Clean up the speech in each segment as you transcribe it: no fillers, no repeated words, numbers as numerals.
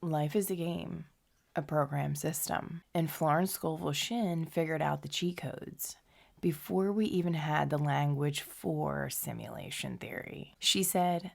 Life is a game, a program system, and Florence Scovel Shinn figured out the cheat codes before we even had the language for simulation theory. She said,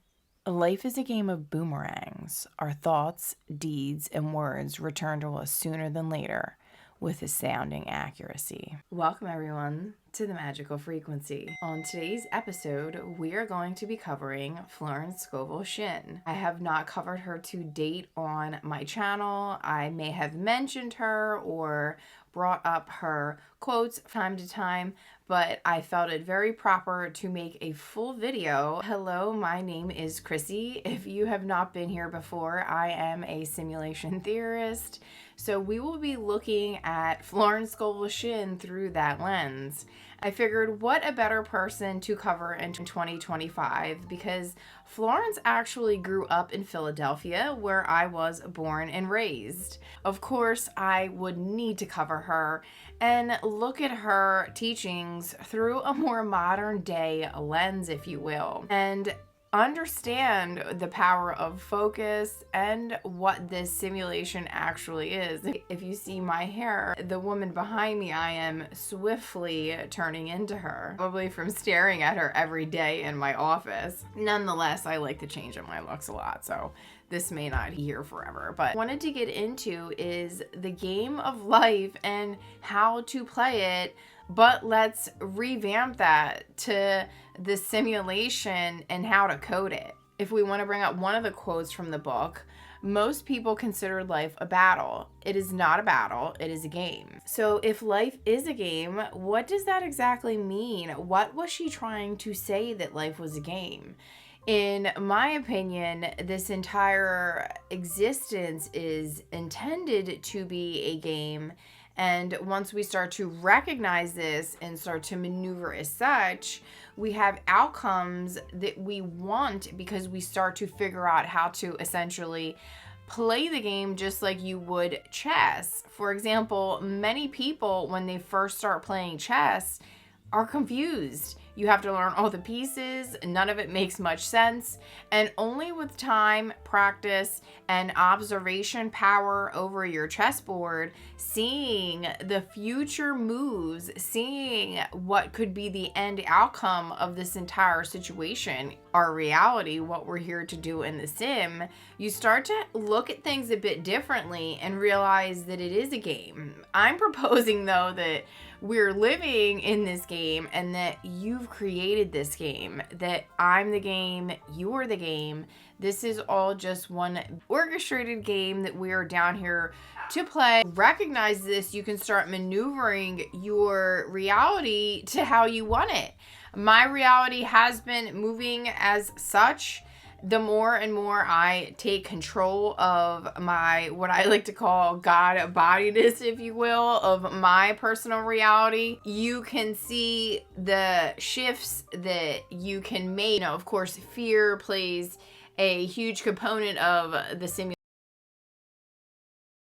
"Life is a game of boomerangs. Our thoughts, deeds, and words return to us sooner than later with astounding accuracy." Welcome, everyone, to the Magical Frequency. On today's episode, we are going to be covering Florence Scovel Shinn. I have not covered her to date on my channel. I may have mentioned her or brought up her quotes from time to time, but I felt it very proper to make a full video. Hello, my name is Chrissy. If you have not been here before, I am a simulation theorist. So we will be looking at Florence Scovel Shinn through that lens. I figured what a better person to cover in 2025 because Florence actually grew up in Philadelphia, where I was born and raised. Of course, I would need to cover her and look at her teachings through a more modern day lens, if you will, and understand the power of focus and what this simulation actually is. If you see my hair, the woman behind me, I am swiftly turning into her, probably from staring at her every day in my office. Nonetheless, I like to change up my looks a lot, so this may not be here forever. But what I wanted to get into is the game of life and how to play it, but let's revamp that to the simulation and how to code it. If we want to bring up one of the quotes from the book, most people consider life a battle. It is not a battle, it is a game. So if life is a game, what does that exactly mean? What was she trying to say that life was a game? In my opinion, this entire existence is intended to be a game. And once we start to recognize this and start to maneuver as such, we have outcomes that we want because we start to figure out how to essentially play the game just like you would chess. For example, many people, when they first start playing chess, are confused. You have to learn all the pieces, none of it makes much sense, and only with time, practice, and observation power over your chessboard, seeing the future moves, seeing what could be the end outcome of this entire situation, our reality, what we're here to do in the sim, you start to look at things a bit differently and realize that it is a game. I'm proposing, though, that we're living in this game and that you've created this game, that I'm the game, you're the game. This is all just one orchestrated game that we are down here to play. Recognize this, you can start maneuvering your reality to how you want it. My reality has been moving as such. The more and more I take control of my, what I like to call God-embodiedness, if you will, of my personal reality, you can see the shifts that you can make. You know, of course, fear plays a huge component of the simulation.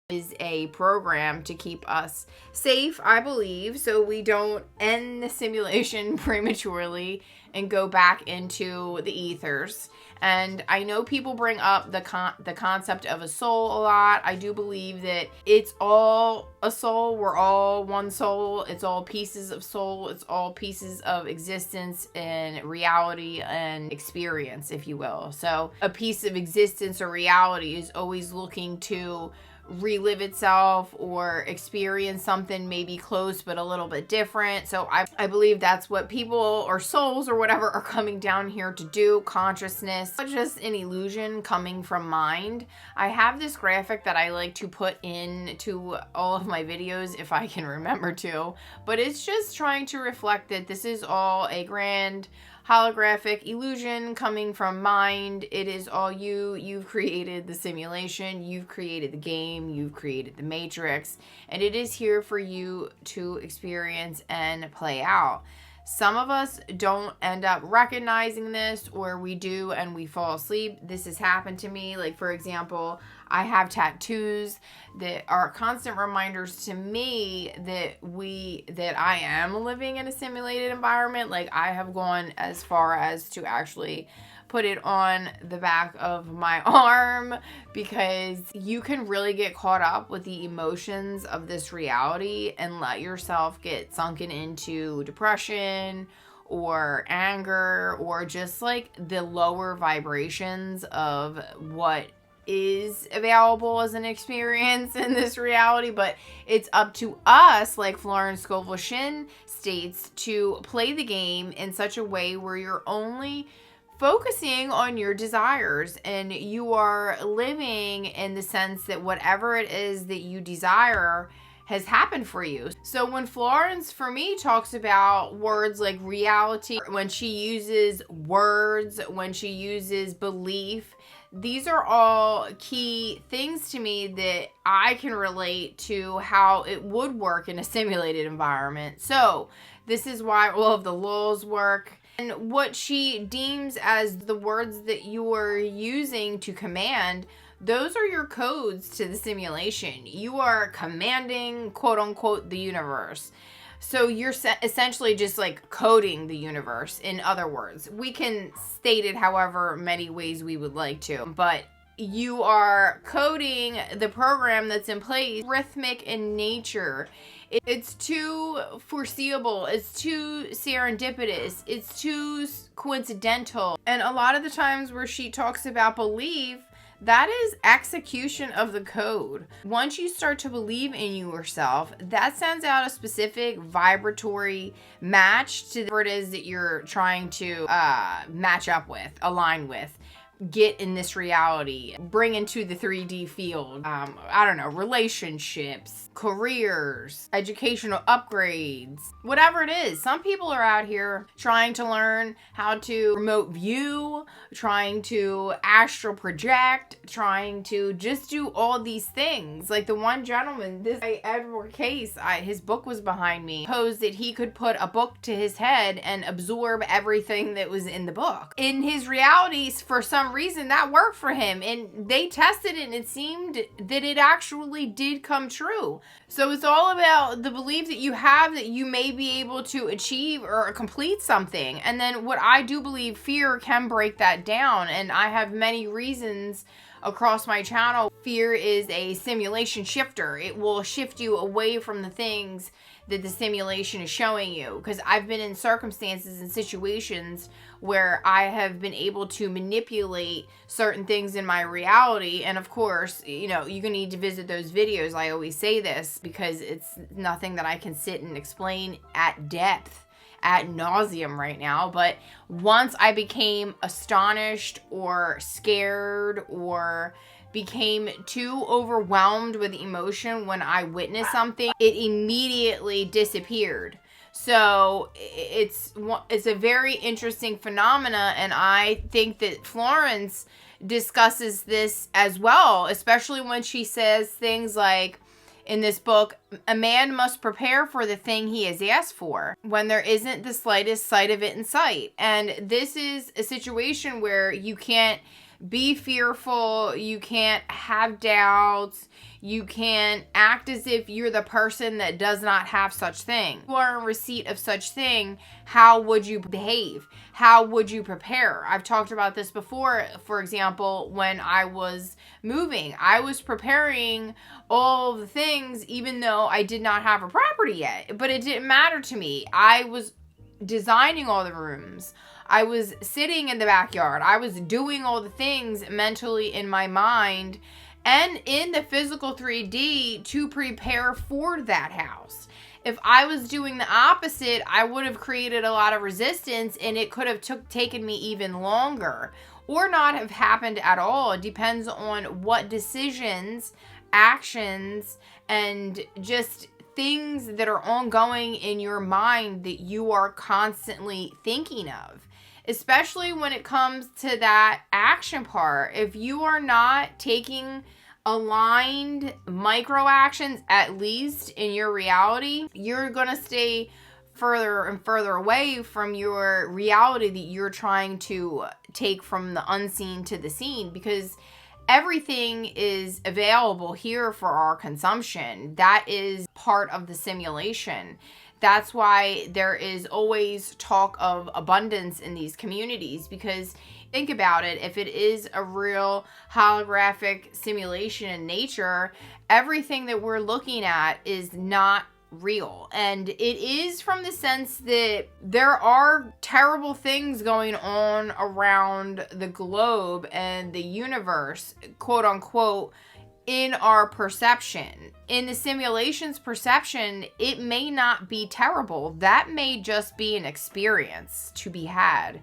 Is a program to keep us safe, I believe, so we don't end the simulation prematurely and go back into the ethers. And I know people bring up the concept of a soul a lot. I do believe that it's all a soul. We're all one soul. It's all pieces of soul. It's all pieces of existence and reality and experience, if you will. So a piece of existence or reality is always looking to relive itself or experience something maybe close but a little bit different. So I believe that's what people or souls or whatever are coming down here to do. Consciousness, not just an illusion coming from mind. I have this graphic that I like to put into all of my videos if I can remember to, but it's just trying to reflect that this is all a grand holographic illusion coming from mind. It is all you. You've created the simulation, you've created the game, you've created the matrix, and it is here for you to experience and play out. Some of us don't end up recognizing this, or we do and we fall asleep. This has happened to me. Like, for example, I have tattoos that are constant reminders to me that I am living in a simulated environment. Like, I have gone as far as to actually put it on the back of my arm because you can really get caught up with the emotions of this reality and let yourself get sunken into depression or anger or just like the lower vibrations of what is available as an experience in this reality. But it's up to us, like Florence Scovel Shinn states, to play the game in such a way where you're only focusing on your desires and you are living in the sense that whatever it is that you desire has happened for you. So when Florence, for me, talks about words like reality, when she uses words, when she uses belief, these are all key things to me that I can relate to how it would work in a simulated environment. So this is why all of the laws work. And what she deems as the words that you are using to command, those are your codes to the simulation. You are commanding, quote unquote, the universe. So you're essentially just like coding the universe, in other words. We can state it however many ways we would like to, but you are coding the program that's in place, rhythmic in nature. It's too foreseeable. It's too serendipitous. It's too coincidental. And a lot of the times where she talks about belief, that is execution of the code. Once you start to believe in yourself, that sends out a specific vibratory match to whatever it is that you're trying to match up with, align with, get in this reality, bring into the 3D field. I don't know, relationships, careers, educational upgrades, whatever it is. Some people are out here trying to learn how to remote view, trying to astral project, trying to just do all these things. Like the one gentleman, this guy, Edward Case, his book was behind me, posed that he could put a book to his head and absorb everything that was in the book. In his realities, for some reason, that worked for him, and they tested it and it seemed that it actually did come true. So it's all about the belief that you have that you may be able to achieve or complete something. And then what I do believe, fear can break that down, and I have many reasons across my channel. Fear is a simulation shifter. It will shift you away from the things that the simulation is showing you, because I've been in circumstances and situations where I have been able to manipulate certain things in my reality. And of course, you know, you're gonna need to visit those videos. I always say this because it's nothing that I can sit and explain at depth, ad nauseum right now. But once I became astonished or scared or became too overwhelmed with emotion when I witnessed something, it immediately disappeared. So it's a very interesting phenomena, and I think that Florence discusses this as well, especially when she says things like, in this book, a man must prepare for the thing he has asked for when there isn't the slightest sight of it in sight. And this is a situation where you can't be fearful, you can't have doubts, you can't act as if you're the person that does not have such thing. If you are in receipt of such thing, how would you behave? How would you prepare? I've talked about this before. For example, when I was moving, I was preparing all the things even though I did not have a property yet, but it didn't matter to me. I was designing all the rooms. I was sitting in the backyard. I was doing all the things mentally in my mind and in the physical 3D to prepare for that house. If I was doing the opposite, I would have created a lot of resistance, and it could have taken me even longer or not have happened at all. It depends on what decisions, actions, and just things that are ongoing in your mind that you are constantly thinking of. Especially when it comes to that action part. If you are not taking aligned micro actions, at least in your reality, you're going to stay further and further away from your reality that you're trying to take from the unseen to the seen, because everything is available here for our consumption. That is part of the simulation. That's why there is always talk of abundance in these communities, because Think about it. If it is a real holographic simulation in nature, everything that we're looking at is not real. And it is from the sense that there are terrible things going on around the globe and the universe, quote unquote, in our perception. In the simulation's perception, it may not be terrible. That may just be an experience to be had.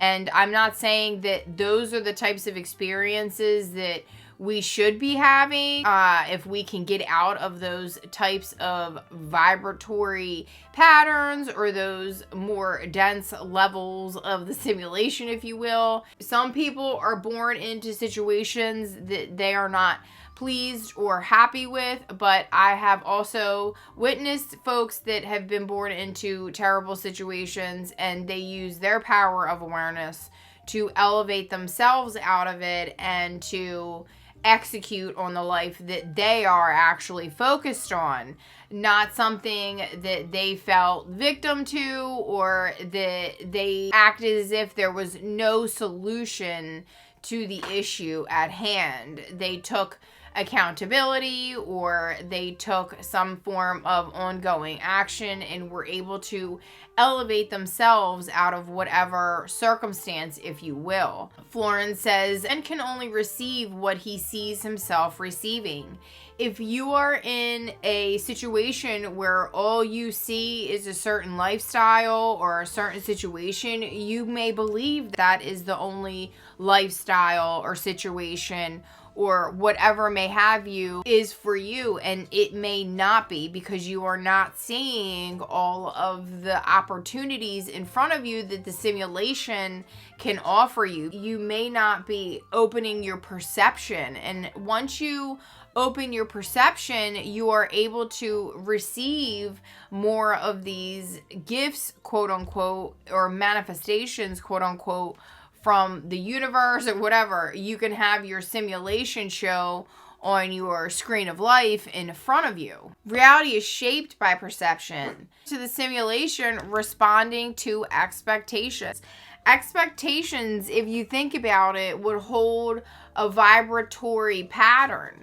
And I'm not saying that those are the types of experiences that we should be having if we can get out of those types of vibratory patterns or those more dense levels of the simulation, if you will. Some people are born into situations that they are not pleased or happy with, but I have also witnessed folks that have been born into terrible situations and they use their power of awareness to elevate themselves out of it and to execute on the life that they are actually focused on, not something that they felt victim to or that they acted as if there was no solution to the issue at hand. They took accountability or they took some form of ongoing action and were able to elevate themselves out of whatever circumstance, if you will. Florence says, and can only receive what he sees himself receiving. If you are in a situation where all you see is a certain lifestyle or a certain situation, you may believe that is the only lifestyle or situation or whatever may have you is for you, and it may not be, because you are not seeing all of the opportunities in front of you that the simulation can offer you. You may not be opening your perception, and once you open your perception, you are able to receive more of these gifts, quote unquote, or manifestations, quote unquote, from the universe or whatever. You can have your simulation show on your screen of life in front of you. Reality is shaped by perception. To the simulation responding to expectations. Expectations, if you think about it, would hold a vibratory pattern.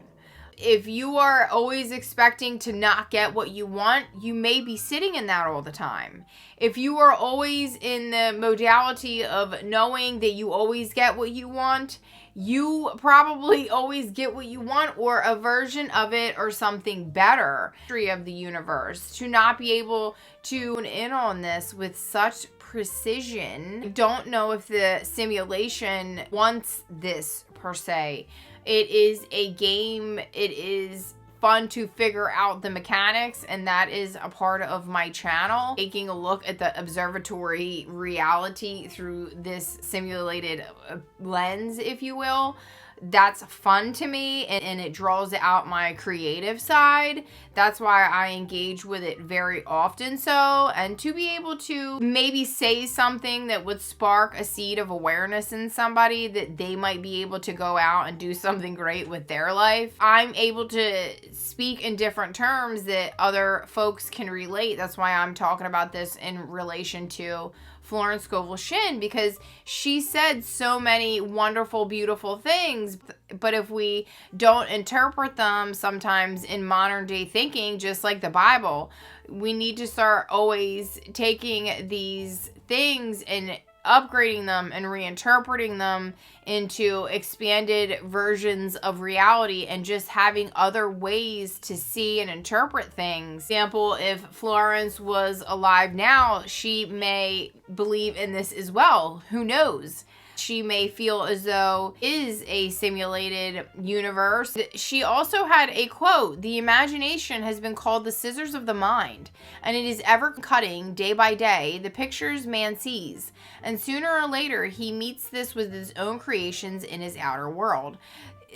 If you are always expecting to not get what you want, you may be sitting in that all the time. If you are always in the modality of knowing that you always get what you want, you probably always get what you want or a version of it or something better. Of the universe, to not be able to tune in on this with such precision. I don't know if the simulation wants this per se. It is a game. It is fun to figure out the mechanics, and that is a part of my channel, taking a look at the observatory reality through this simulated lens, if you will. That's fun to me, and it draws out my creative side. That's why I engage with it very often. And to be able to maybe say something that would spark a seed of awareness in somebody that they might be able to go out and do something great with their life, I'm able to speak in different terms that other folks can relate. That's why I'm talking about this in relation to Florence Scovel Shinn, because she said so many wonderful, beautiful things, but if we don't interpret them sometimes in modern day thinking, just like the Bible, we need to start always taking these things and upgrading them and reinterpreting them into expanded versions of reality and just having other ways to see and interpret things. Example, if Florence was alive now, she may believe in this as well. Who knows? She may feel as though it is a simulated universe. She also had a quote, "The imagination has been called the scissors of the mind, and it is ever cutting day by day the pictures man sees, and sooner or later he meets this with his own creations in his outer world."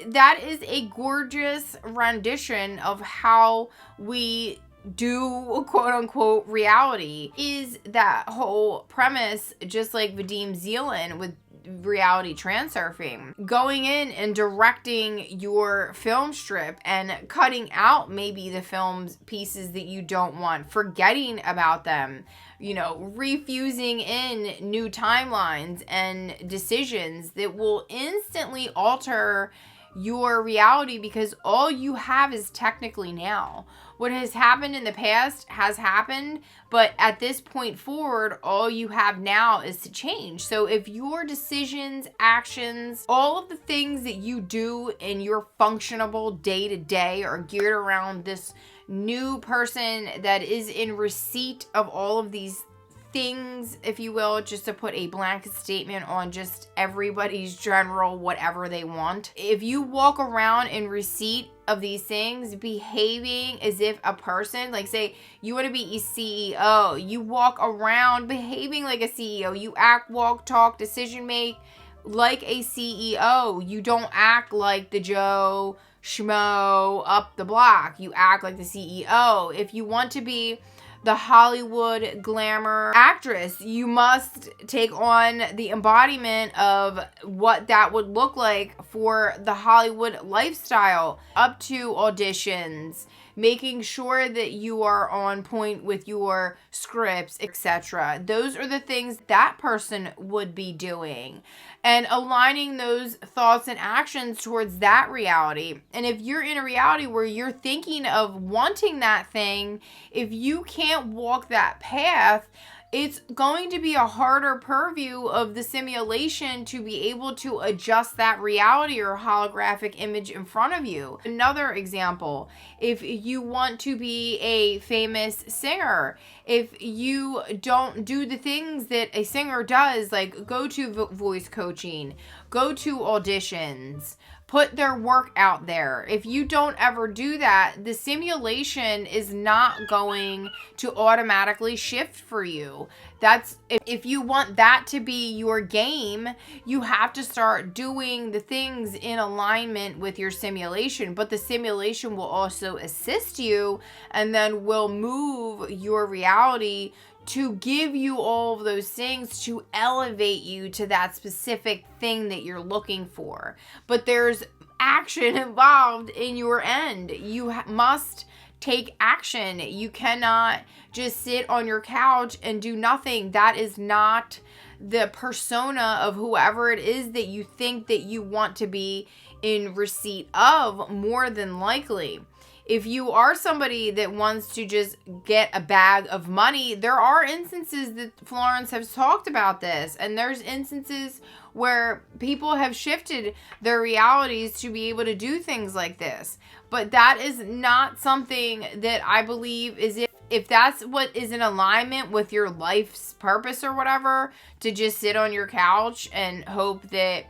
That is a gorgeous rendition of how we do quote unquote reality. Is that whole premise, just like Vadim Zeland with reality transurfing. Going in and directing your film strip and cutting out maybe the film's pieces that you don't want, forgetting about them, refusing in new timelines and decisions that will instantly alter your reality, because all you have is technically now. What has happened in the past has happened, but at this point forward, all you have now is to change. So if your decisions, actions, all of the things that you do in your functionable day to day are geared around this new person that is in receipt of all of these things, if you will, just to put a blanket statement on just everybody's general whatever they want. If you walk around in receipt of these things, behaving as if a person, like say you want to be a CEO, you walk around behaving like a CEO, you act, walk, talk, decision make like a CEO. You don't act like the Joe Schmo up the block. You act like the CEO. If you want to be the Hollywood glamour actress, you must take on the embodiment of what that would look like for the Hollywood lifestyle, up to auditions, making sure that you are on point with your scripts, etc. Those are the things that person would be doing, and aligning those thoughts and actions towards that reality. And if you're in a reality where you're thinking of wanting that thing, if you can't walk that path, it's going to be a harder purview of the simulation to be able to adjust that reality or holographic image in front of you. Another example, if you want to be a famous singer, if you don't do the things that a singer does, like go to voice coaching, go to auditions, put their work out there. If you don't ever do that, the simulation is not going to automatically shift for you. That's if you want that to be your game, you have to start doing the things in alignment with your simulation, but the simulation will also assist you and then will move your reality to give you all of those things to elevate you to that specific thing that you're looking for. But there's action involved in your end. You must take action. You cannot just sit on your couch and do nothing. That is not the persona of whoever it is that you think that you want to be in receipt of, more than likely. If you are somebody that wants to just get a bag of money, there are instances that Florence has talked about this, and there's instances where people have shifted their realities to be able to do things like this. But that is not something that I believe is if that's what is in alignment with your life's purpose or whatever, to just sit on your couch and hope that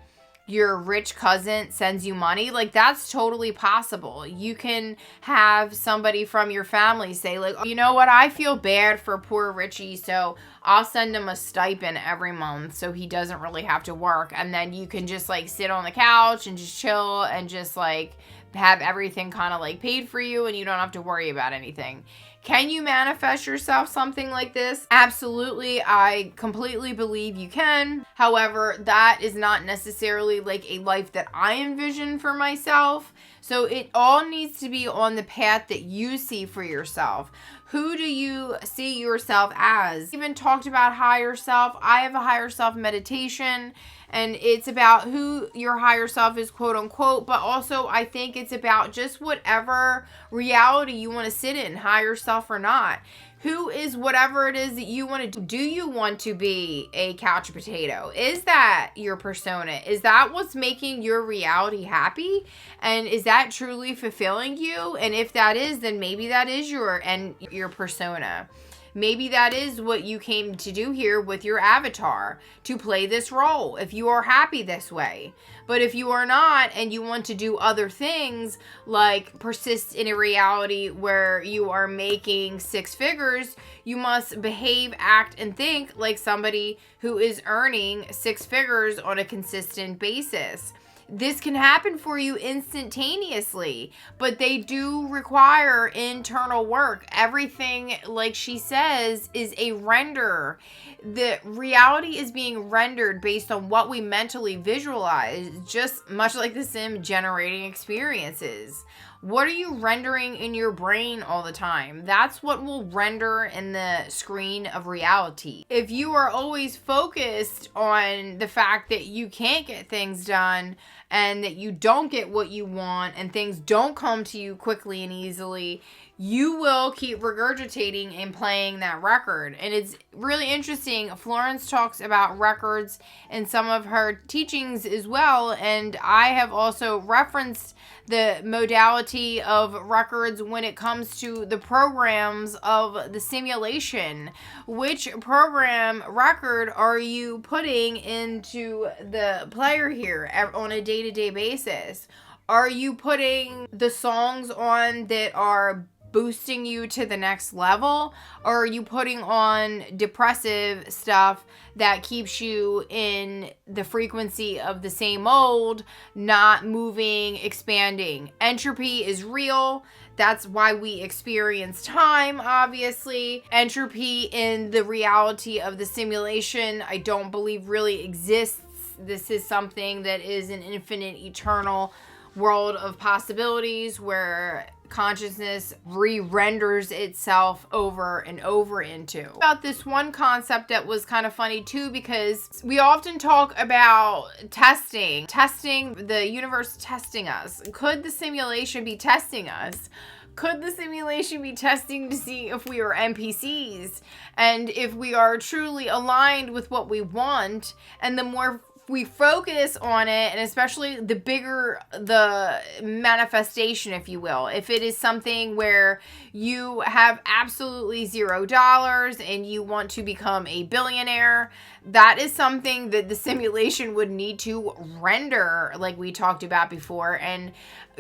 your rich cousin sends you money, like that's totally possible. You can have somebody from your family say like, oh, you know what, I feel bad for poor Richie, so I'll send him a stipend every month so he doesn't really have to work. And then you can just like sit on the couch and just chill and just like have everything kind of like paid for you, and you don't have to worry about anything. Can you manifest yourself something like this? Absolutely. I completely believe you can. However, that is not necessarily like a life that I envision for myself. So it all needs to be on the path that you see for yourself. Who do you see yourself as? Even talked about higher self. I have a higher self meditation, and it's about who your higher self is, quote unquote, but also I think it's about just whatever reality you want to sit in, higher self or not. Who is whatever it is that you want to do? Do you want to be a couch potato? Is that your persona? Is that what's making your reality happy? And is that truly fulfilling you? And if that is, then maybe that is your persona. Maybe that is what you came to do here with your avatar, to play this role, if you are happy this way. But if you are not, and you want to do other things, like persist in a reality where you are making six figures, you must behave, act, and think like somebody who is earning six figures on a consistent basis. This can happen for you instantaneously, but they do require internal work. Everything, like she says, is a render. The reality is being rendered based on what we mentally visualize, just much like the sim generating experiences. What are you rendering in your brain all the time? That's what will render in the screen of reality. If you are always focused on the fact that you can't get things done and that you don't get what you want and things don't come to you quickly and easily, you will keep regurgitating and playing that record. And it's really interesting. Florence talks about records in some of her teachings as well. And I have also referenced the modality of records when it comes to the programs of the simulation. Which program record are you putting into the player here on a day-to-day basis? Are you putting the songs on that are boosting you to the next level, or are you putting on depressive stuff that keeps you in the frequency of the same old, not moving, expanding? Entropy is real. That's why we experience time, obviously. Entropy in the reality of the simulation, I don't believe really exists. This is something that is an infinite, eternal world of possibilities where consciousness re-renders itself over and over into. About this one concept that was kind of funny too, because we often talk about testing, the universe testing us. Could the simulation be testing us? Could the simulation be testing to see if we are NPCs and if we are truly aligned with what we want? And the more we focus on it, and especially the bigger the manifestation, if you will, if it is something where you have absolutely $0 and you want to become a billionaire, that is something that the simulation would need to render, like we talked about before. And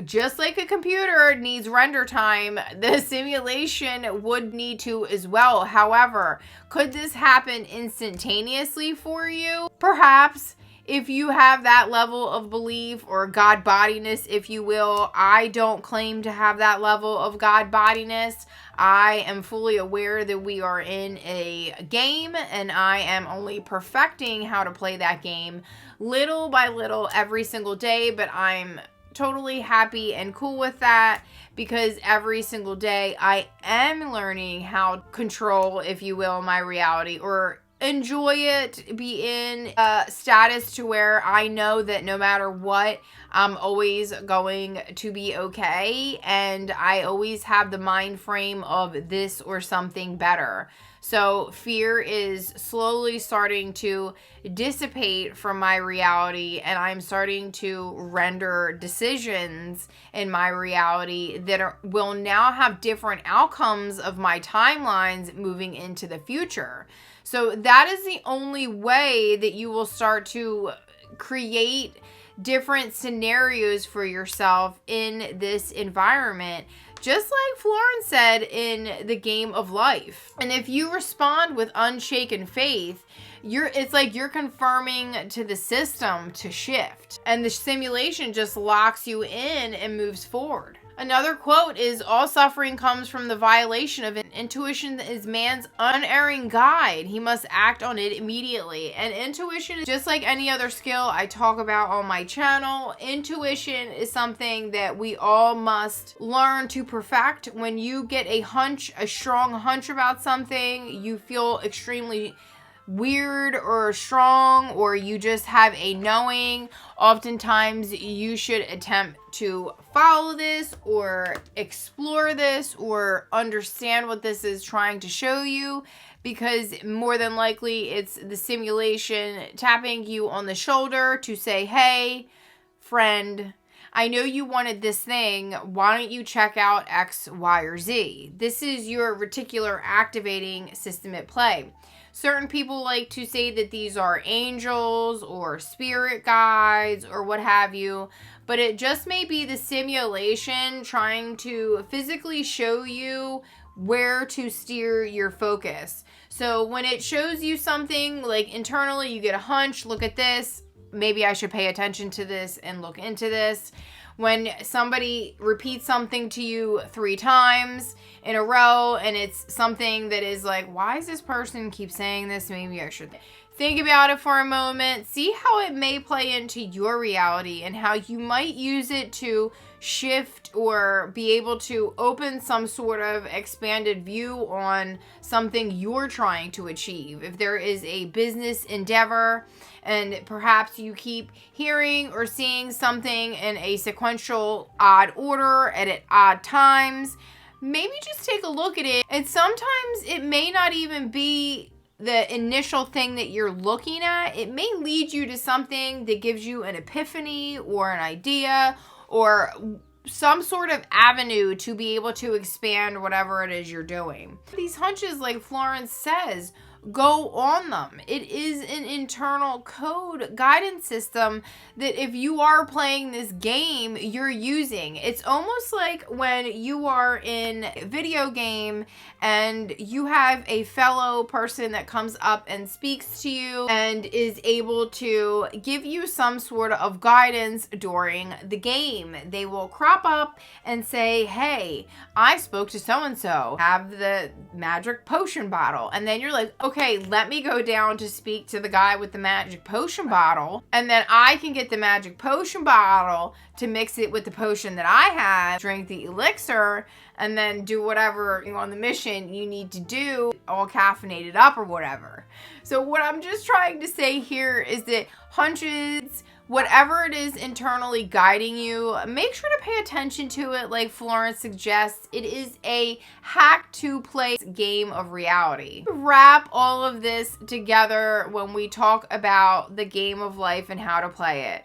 just like a computer needs render time, the simulation would need to as well. However, could this happen instantaneously for you? Perhaps. If you have that level of belief or God bodiness, if you will. I don't claim to have that level of God bodiness. I am fully aware that we are in a game and I am only perfecting how to play that game little by little every single day, but I'm totally happy and cool with that because every single day I am learning how to control, if you will, my reality, or enjoy it, be in a status to where I know that no matter what, I'm always going to be okay, and I always have the mind frame of this or something better. So fear is slowly starting to dissipate from my reality, and I'm starting to render decisions in my reality that will now have different outcomes of my timelines moving into the future. So that is the only way that you will start to create different scenarios for yourself in this environment, just like Florence said in the game of life. And if you respond with unshaken faith, it's like you're confirming to the system to shift, and the simulation just locks you in and moves forward. Another quote is, all suffering comes from the violation of an intuition that is man's unerring guide. He must act on it immediately. And intuition is just like any other skill I talk about on my channel. Intuition is something that we all must learn to perfect. When you get a hunch, a strong hunch about something, you feel extremely weird or strong, or you just have a knowing, oftentimes you should attempt to follow this or explore this or understand what this is trying to show you, because more than likely it's the simulation tapping you on the shoulder to say, hey, friend, I know you wanted this thing. Why don't you check out X, Y, or Z? This is your reticular activating system at play. Certain people like to say that these are angels or spirit guides or what have you, but it just may be the simulation trying to physically show you where to steer your focus. So when it shows you something, like internally you get a hunch, look at this, maybe I should pay attention to this and look into this. When somebody repeats something to you 3 times in a row and it's something that is like, why does this person keep saying this? Maybe I should think about it for a moment. See how it may play into your reality and how you might use it to shift or be able to open some sort of expanded view on something you're trying to achieve. If there is a business endeavor and perhaps you keep hearing or seeing something in a sequential odd order at odd times, maybe just take a look at it. And sometimes it may not even be the initial thing that you're looking at. It may lead you to something that gives you an epiphany or an idea or some sort of avenue to be able to expand whatever it is you're doing. These hunches, like Florence says, go on them. It is an internal code guidance system that if you are playing this game, you're using. It's almost like when you are in a video game and you have a fellow person that comes up and speaks to you and is able to give you some sort of guidance during the game. They will crop up and say, hey, I spoke to so-and-so, have the magic potion bottle. And then you're like, okay, let me go down to speak to the guy with the magic potion bottle. And then I can get the magic potion bottle to mix it with the potion that I have, drink the elixir, and then do whatever on the mission you need to do, all caffeinated up or whatever. So what I'm just trying to say here is that hunches, whatever it is internally guiding you, make sure to pay attention to it. Like Florence suggests, it is a hack to play game of reality. Wrap all of this together when we talk about the game of life and how to play it.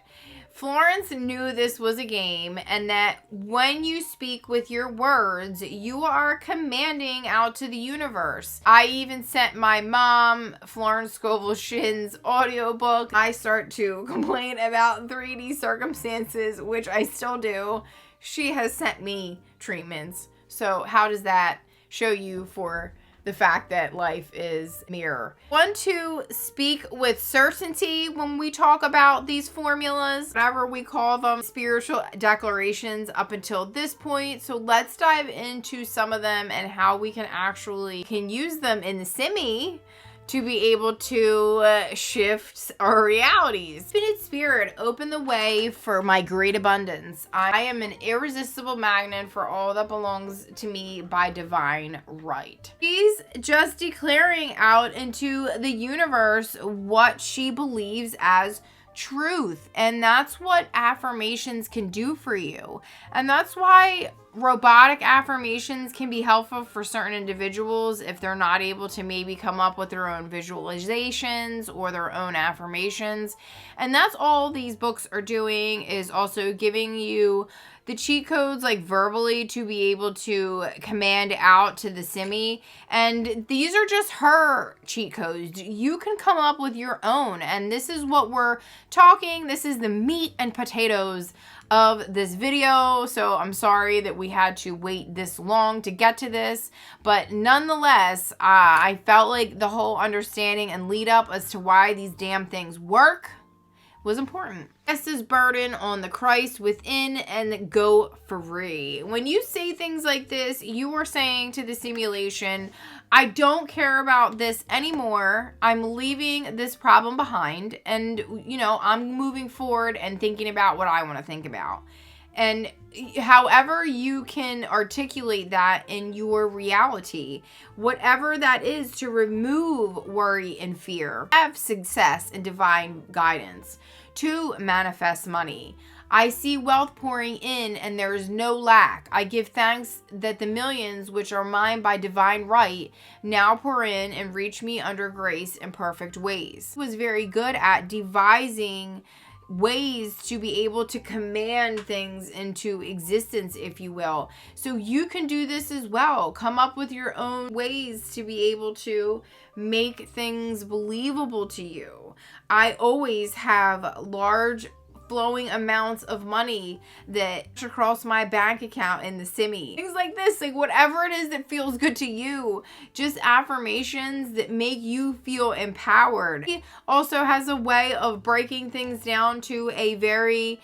Florence knew this was a game and that when you speak with your words, you are commanding out to the universe. I even sent my mom Florence Scovel Shinn's audiobook. I start to complain about 3D circumstances, which I still do. She has sent me treatments. So how does that show you for the fact that life is mirror? Want to speak with certainty when we talk about these formulas, whatever we call them, spiritual declarations up until this point. So let's dive into some of them and how we can use them in the simi to be able to shift our realities. Infinite Spirit, open the way for my great abundance. I am an irresistible magnet for all that belongs to me by divine right. She's just declaring out into the universe what she believes as truth, and that's what affirmations can do for you. And that's why robotic affirmations can be helpful for certain individuals if they're not able to maybe come up with their own visualizations or their own affirmations. And that's all these books are doing, is also giving you the cheat codes, like verbally, to be able to command out to the simi. And these are just her cheat codes. You can come up with your own. And this is what we're talking. This is the meat and potatoes of this video. So I'm sorry that we had to wait this long to get to this, but nonetheless, I felt like the whole understanding and lead up as to why these damn things work was important. Cast this burden on the Christ within and go free. When you say things like this, you are saying to the simulation, I don't care about this anymore. I'm leaving this problem behind, and I'm moving forward and thinking about what I want to think about. And however you can articulate that in your reality, whatever that is, to remove worry and fear, have success and divine guidance, to manifest money. I see wealth pouring in and there is no lack. I give thanks that the millions which are mine by divine right now pour in and reach me under grace in perfect ways. He was very good at devising ways to be able to command things into existence, if you will. So you can do this as well. Come up with your own ways to be able to make things believable to you. I always have large flowing amounts of money that across my bank account in the simmy. Things like this, like whatever it is that feels good to you, just affirmations that make you feel empowered. It also has a way of breaking things down to a very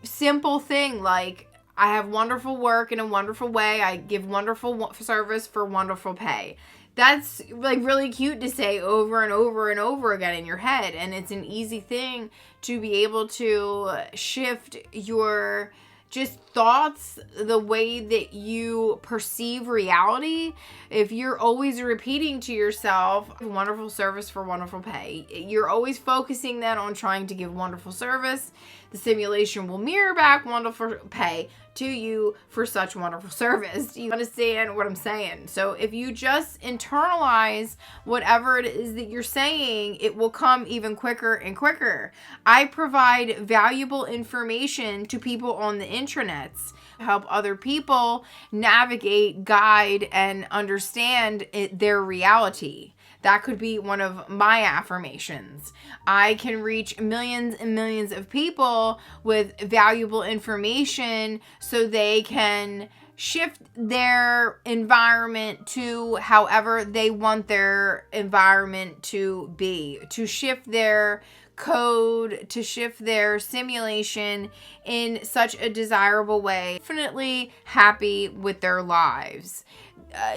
simple thing, like I have wonderful work in a wonderful way. I give wonderful service for wonderful pay. That's like really cute to say over and over and over again in your head. And it's an easy thing to be able to shift your just thoughts, the way that you perceive reality. If you're always repeating to yourself, wonderful service for wonderful pay, you're always focusing that on trying to give wonderful service, the simulation will mirror back wonderful pay to you for such wonderful service. You understand what I'm saying? So if you just internalize whatever it is that you're saying, it will come even quicker and quicker. I provide valuable information to people on the intranets, help other people navigate, guide, and understand their reality. That could be one of my affirmations. I can reach millions and millions of people with valuable information so they can shift their environment to however they want their environment to be, to shift their code, to shift their simulation in such a desirable way. Definitely happy with their lives.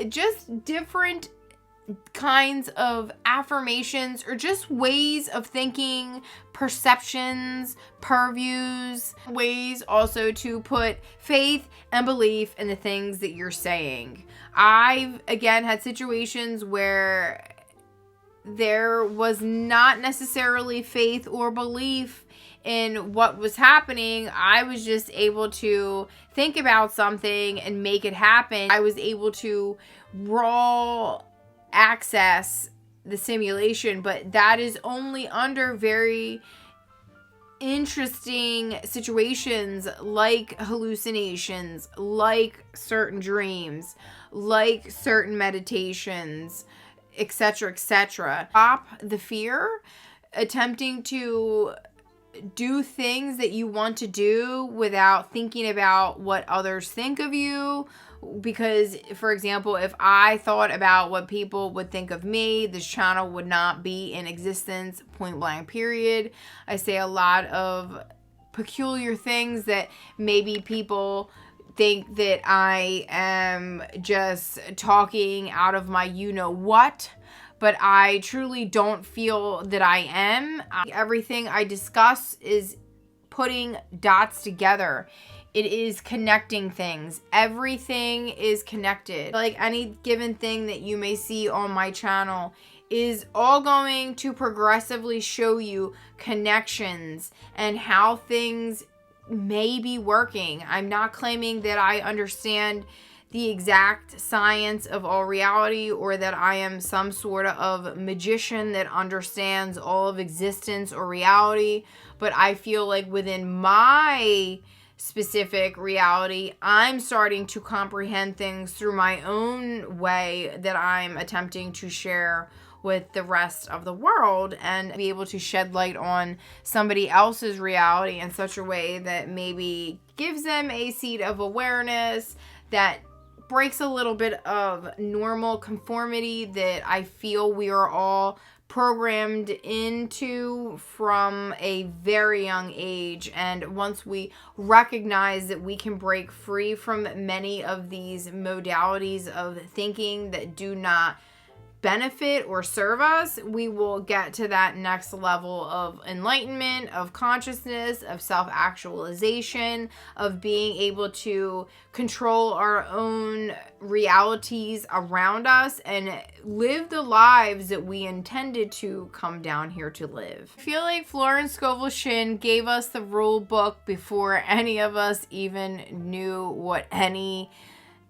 Just different kinds of affirmations or just ways of thinking, perceptions, purviews, ways also to put faith and belief in the things that you're saying. I've again had situations where there was not necessarily faith or belief in what was happening. I was just able to think about something and make it happen. I was able to raw access the simulation, but that is only under very interesting situations like hallucinations, like certain dreams, like certain meditations, etc., etc. Stop the fear, attempting to do things that you want to do without thinking about what others think of you. Because, for example, if I thought about what people would think of me, this channel would not be in existence, point blank, period. I say a lot of peculiar things that maybe people think that I am just talking out of my you-know-what, but I truly don't feel that I am. Everything I discuss is putting dots together. It is connecting things. Everything is connected. Like any given thing that you may see on my channel is all going to progressively show you connections and how things may be working. I'm not claiming that I understand the exact science of all reality or that I am some sort of magician that understands all of existence or reality, but I feel like within my specific reality, I'm starting to comprehend things through my own way that I'm attempting to share with the rest of the world and be able to shed light on somebody else's reality in such a way that maybe gives them a seed of awareness, that breaks a little bit of normal conformity that I feel we are all programmed into from a very young age. And once we recognize that we can break free from many of these modalities of thinking that do not benefit or serve us, we will get to that next level of enlightenment, of consciousness, of self-actualization, of being able to control our own realities around us and live the lives that we intended to come down here to live. I feel like Florence Scovel Shinn gave us the rule book before any of us even knew what any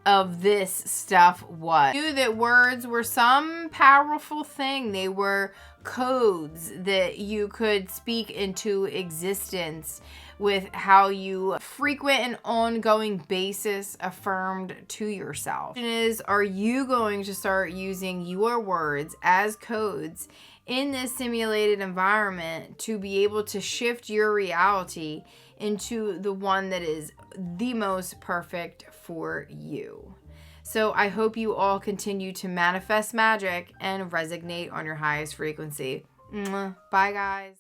of this stuff was. I knew that words were some powerful thing. They were codes that you could speak into existence with how you frequent and ongoing basis affirmed to yourself. The question is, are you going to start using your words as codes in this simulated environment to be able to shift your reality into the one that is the most perfect for you? So I hope you all continue to manifest magic and resonate on your highest frequency. Bye, guys.